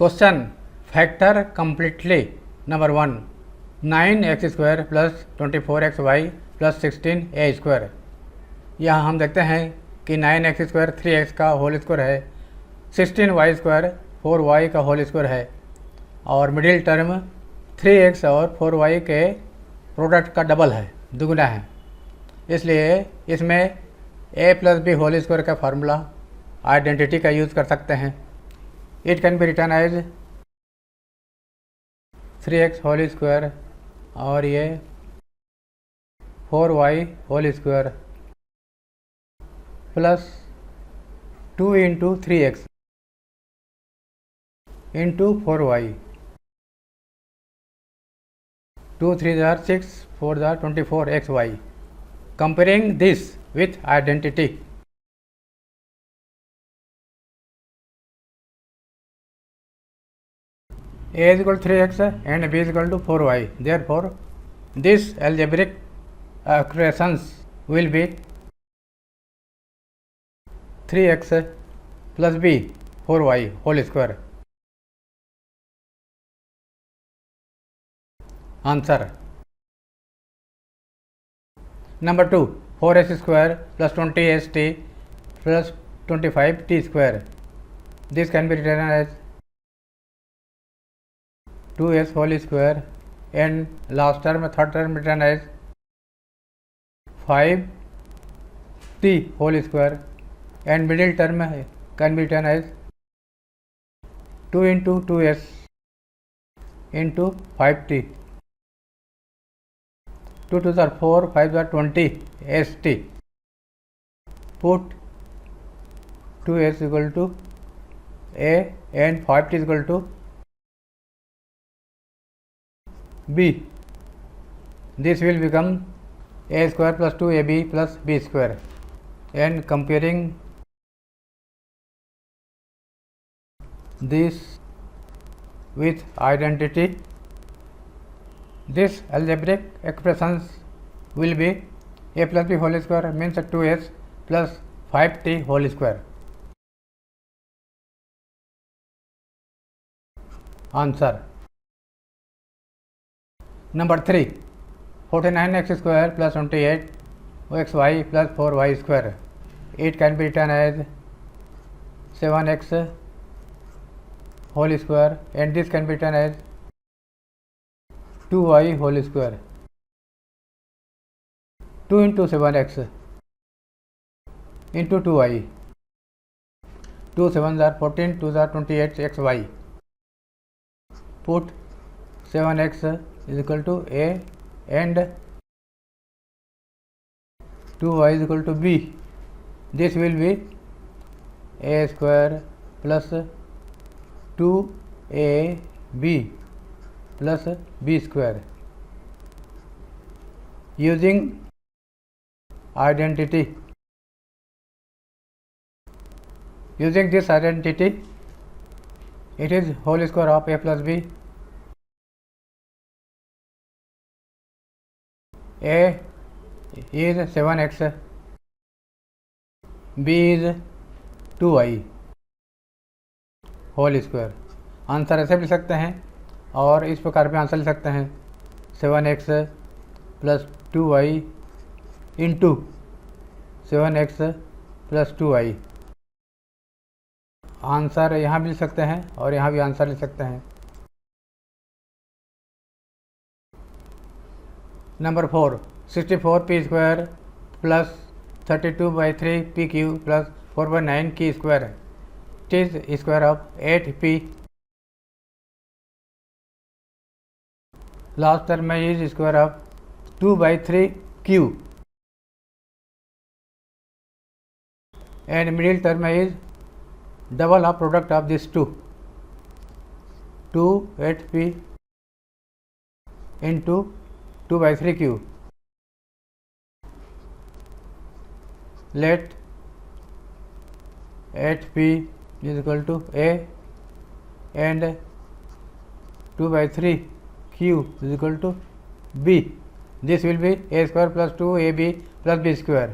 Question: factor completely. Number 1, 9x square plus 24xy plus 16a square. यहाँ हम देखते हैं कि 9x स्क्वायर 3x का होल स्क्वायर है, 16y स्क्वायर 4y का होल स्क्वायर है और मिडिल टर्म 3x और 4y के प्रोडक्ट का डबल है, दुगना है। इसलिए इसमें a plus B whole square का फार्मूला आइडेंटिटी का यूज़ कर सकते हैं। It can be written as 3x whole square और ये 4y whole square plus 2 into 3x into 4y, 2 3 जार 6, 4 जार 24xy. Comparing this with identity. A is equal to 3x and B is equal to 4y. Therefore, this algebraic expressions will be 3x plus B 4y whole square. Answer. Number 2, 4s square plus 20st plus 25t square. This can be written as 2s whole square and last term, third term written as 5t whole square and middle term can be written as 2 into 2s into 5t. 2 2s are 4, 5 are 20 st. Put 2s equal to a and 5t is equal to b. This will become a square plus 2ab plus b square. And comparing this with identity, this algebraic expressions will be a plus b whole square means 2s plus 5t whole square. Answer. Number 3, 49x square plus 28xy plus 4y square. It can be written as 7x whole square and this can be written as 2y whole square. 2 into 7x into 2y. 2 7s are 14, 2s are 28xy. Put 7x is equal to a and 2y is equal to b. This will be a square plus 2ab plus b square. Using identity, using this identity, it is whole square of a plus b. A is 7x, b is 2y whole square. Answer ऐसे भी लिख सकते हैं और इस प्रकार भी answer लिख सकते हैं 7x plus 2y into 7x plus 2y. Answer यहाँ भी लिख सकते हैं और यहाँ भी आंसर लिख सकते हैं. Number 4, 64p square plus 32/3pq plus 4/9q square. It is square of 8p. Last term is square of 2/3q and middle term is double of product of these two, 8p into 2/3q. Let 8p is equal to a and 2/3q is equal to b. This will be a square plus 2ab plus b square.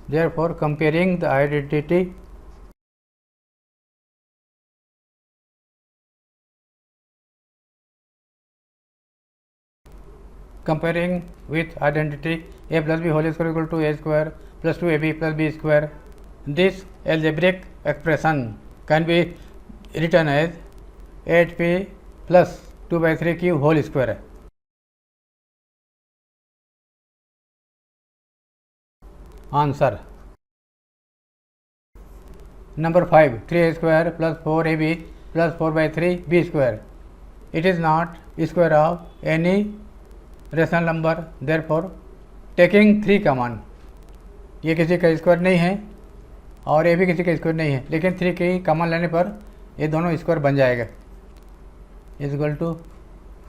Therefore, comparing the identity Comparing with identity a plus b whole square equal to a square plus 2ab plus b square, this algebraic expression can be written as 8p plus 2 by 3 cube whole square. Answer. Number 5, 3a square plus 4ab plus 4 by 3 b square. It is not square of any rational number, therefore taking 3 common, ये किसी का square नहीं है और ये भी किसी का स्क्वायर नहीं है, लेकिन 3 की कॉमन लेने पर ये दोनों स्क्वायर बन जाएगा. इक्वल टू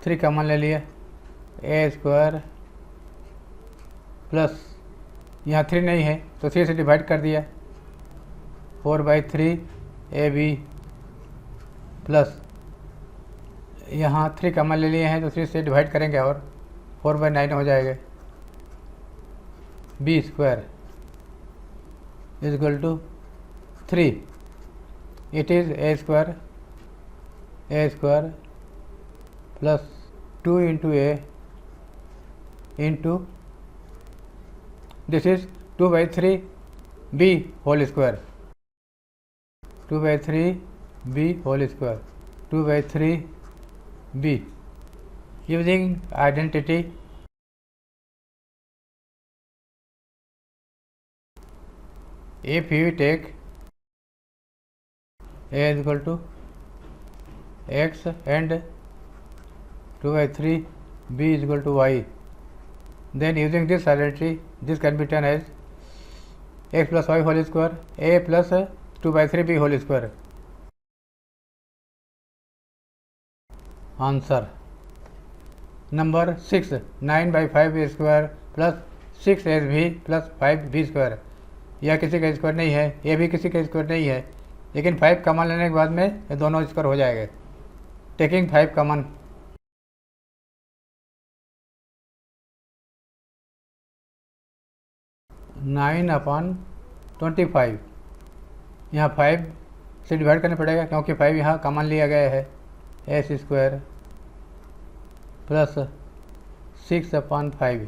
3 कॉमन ले लिया, ए स्क्वायर प्लस यहाँ 3 नहीं है तो 3 से डिवाइड कर दिया, 4 by 3 ए बी प्लस यहाँ 3 कॉमन ले लिए हैं तो 3 से डिवाइड करेंगे और 4 by 9 हो जाएगा. B square is equal to 3. It is a square plus 2 into a into this is 2 by 3 b whole square, 2 by 3 b whole square, 2 by 3 b. Using identity, if you take a is equal to x and 2 by 3 b is equal to y, then using this identity, this can be written as x plus y whole square a plus 2 by 3 b whole square. Answer. Number 6, 9 by 5 a square plus 6ab plus 5b square. यह किसी का square नहीं है, ये भी किसी का square नहीं है, लेकिन 5 कॉमन लेने के बाद में ये दोनों स्क्वायर हो जाएंगे. टेकिंग 5 कॉमन, नाइन अपॉन 25, यहाँ 5 से डिवाइड करना पड़ेगा क्योंकि 5 यहाँ कॉमन लिया गया है. S square plus 6 upon 5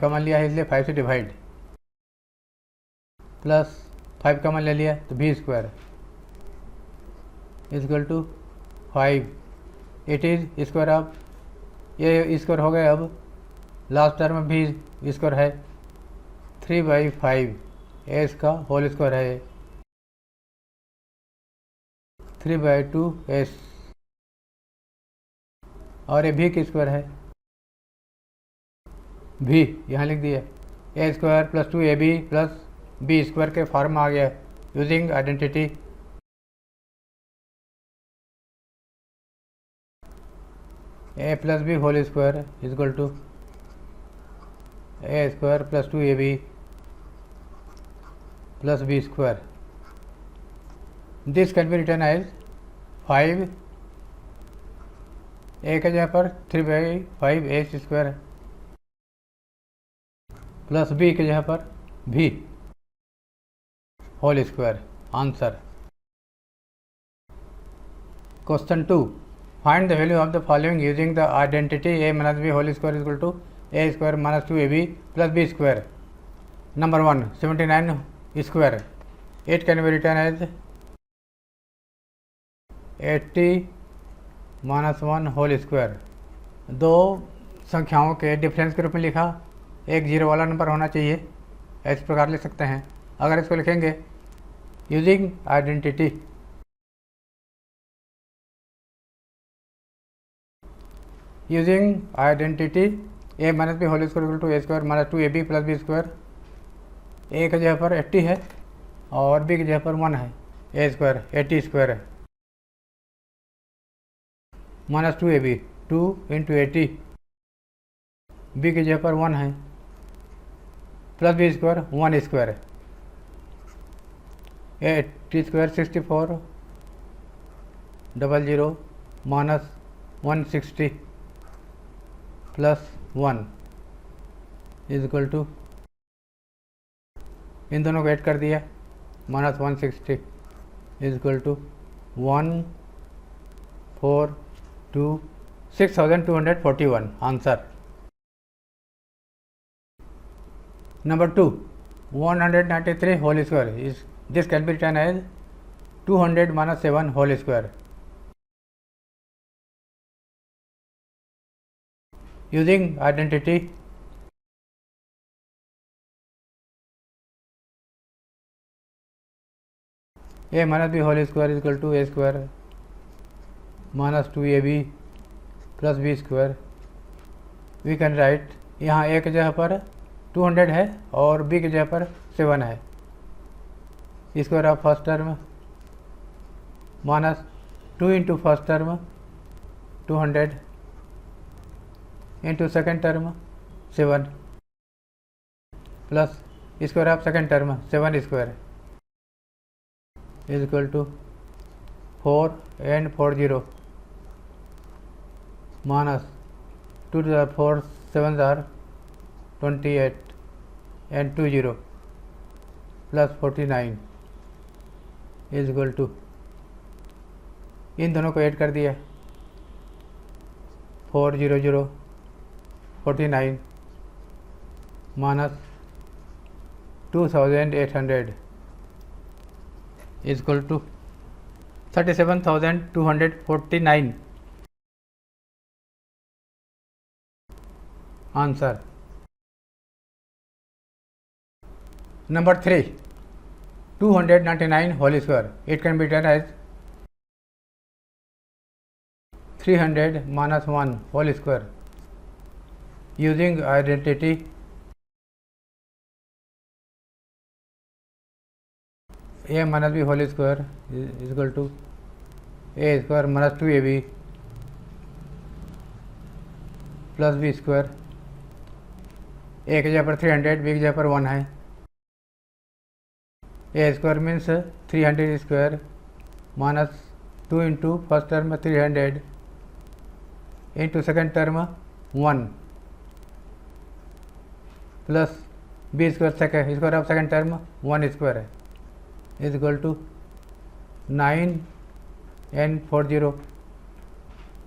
common लिया है इसलिए 5 से डिवाइड, प्लस 5 कॉमन ले लिया तो b square is equal to 5. It is square of, ये स्क्वायर हो गया, अब लास्ट टर्म में भी स्क्वायर है, 3 by 5 एस का होल स्क्वायर है, 3 by 2 एस, और ये भी की स्क्वायर है, भी यहाँ लिख दिया, A square plus 2ab plus B square के फॉर्म में आ गया. Using identity, A plus B whole square is equal to A square plus 2ab plus B square. This can be written as 5, A के जगह पर 3 by 5 A square plus B के जगह पर भी whole square. Answer. Question 2, find the value of the following using the identity A minus B whole square equal to A square minus 2ab plus B square. Number 1, 79 square, it can be written as 80 minus 1 whole square. दो संख्याओं के difference के रूप में लिखा, एक zero वाला number होना चाहिए, इस प्रकार लिख सकते हैं. अगर इसको लिखेंगे using identity, A minus B whole square equal to A square minus 2ab plus B square. A की जगह पर 80 है और बी की जगह पर 1 है, ए स्क्वायर 80 स्क्वायर है, माइनस 2ab 2 इंटू 80, बी की जगह पर 1 है, प्लस बी स्क्वायर 1 स्क्वायर है, 80 square 64 00 minus 160 plus 1 is equal to, इन दोनों को ऐड कर दिया, minus 160 is equal to 142 6241. Answer. Number 2, 193 whole square is this can be written as 200 minus 7 whole square. Using identity, a minus b whole square is equal to a square minus 2ab plus b square. We can write, यहाँ a की जगह पर 200 है और b की जगह पर 7 है. Square of first term minus 2 into first term 200 into second term 7 plus square of second term 7 square is equal to 4 and 40 minus 2 to the 4 7s are 28 and 20 plus 49 is equal to, इन दोनों को add कर दिया 400 49 minus 2800 is equal to 37,249. Answer. Number 3, 299 whole square. It can be written as 300 minus 1 whole square. Using identity, a minus b whole square is equal to a square minus 2ab plus b square. a की जगह पर 300, b की जगह पर 1 है. a square means 300 square minus 2 into first term 300 into second term 1 plus b square second square of second term 1 square है is equal to 9 and 40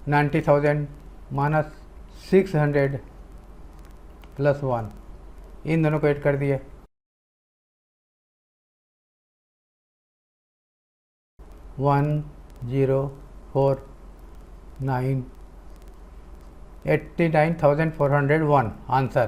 90,000 minus 600 plus 1. इन दोनों को ऐड कर दिया 1,049,89,401. आंसर.